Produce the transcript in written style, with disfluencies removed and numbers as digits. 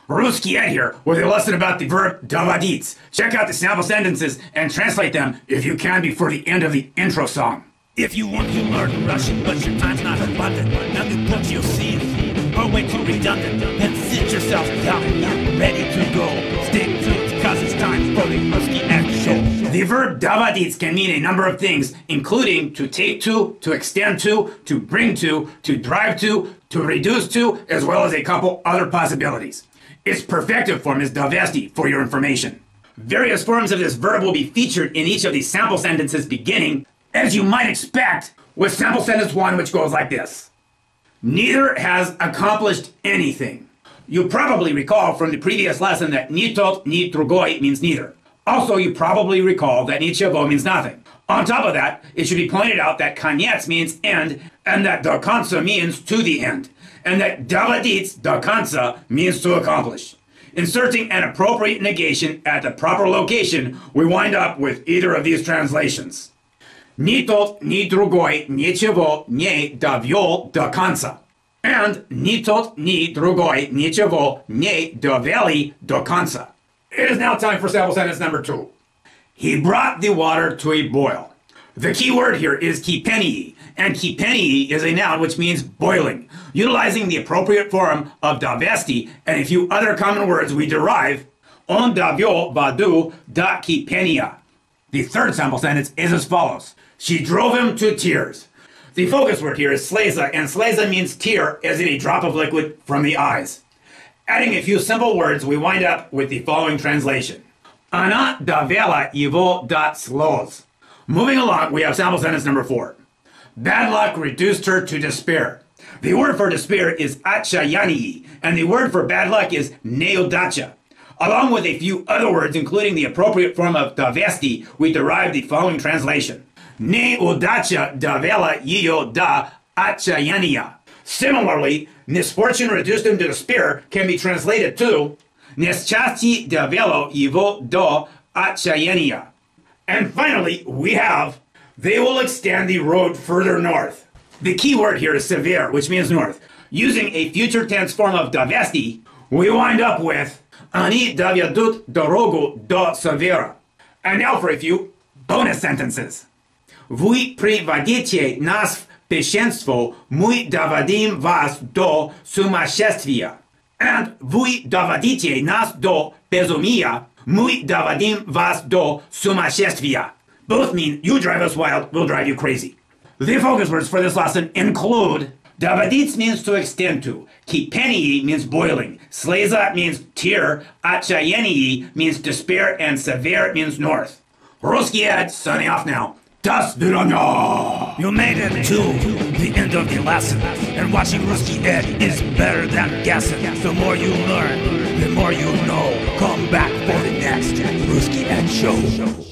Rusky Ed here with a lesson about the verb доводить. Check out the sample sentences and translate them if you can before the end of the intro song. If you want to learn Russian, but your time's not abundant, now the books you'll see are way too redundant. Then sit yourself down and get ready to go. Stick to it, cause it's time for the Rusky Ed show. The verb доводить can mean a number of things, including to take to extend to bring to drive to reduce to, as well as a couple other possibilities. Its perfective form is довести, for your information. Various forms of this verb will be featured in each of these sample sentences beginning, as you might expect, with sample sentence 1, which goes like this. Neither has accomplished anything. You probably recall from the previous lesson that ni tot ni другой means neither. Also, you probably recall that nичего means nothing. On top of that, it should be pointed out that конец means end, and that до конца means to the end, and that доводить до конца means to accomplish. Inserting an appropriate negation at the proper location, we wind up with either of these translations. Ни тот, ни другой ничего не довел до конца. And ни тот, ни другой ничего не довели до конца. It is now time for sample sentence number 2. He brought the water to a boil. The key word here is kipeni, and kipeni is a noun which means boiling, utilizing the appropriate form of довести and a few other common words we derive. Он довел воду до кипения. The third sample sentence is as follows. She drove him to tears. The focus word here is sleza, and sleza means tear, as in a drop of liquid from the eyes. Adding a few simple words, we wind up with the following translation. Она довела его до слез. Moving along, we have sample sentence number 4. Bad luck reduced her to despair. The word for despair is отчаяние, and the word for bad luck is неудача. Along with a few other words, including the appropriate form of довести, we derive the following translation. Неудача довела ее до отчаяния. Similarly, misfortune reduced him to despair can be translated to несчастье довело его до отчаяния. And finally, we have they will extend the road further north. The key word here is severe, which means north. Using a future tense form of довести, we wind up with они доведут дорогу до севера. And now for a few bonus sentences. Вы приводите нас в бешенство, мы доводим вас до сумасшествия. And вы доводите нас до безумия, мы доводим вас до сумасшествия. Both mean you drive us wild, we'll drive you crazy. The focus words for this lesson include доводить means to extend to, kipeni means boiling, sleza means tear, отчаяние means despair, and severe means north. Rusky Ed signing off now. До свидания! You made it to the end of the lesson, and watching Rusky Ed is better than guessing. The more you learn, the more you know. Come back for the next Rusky Ed show.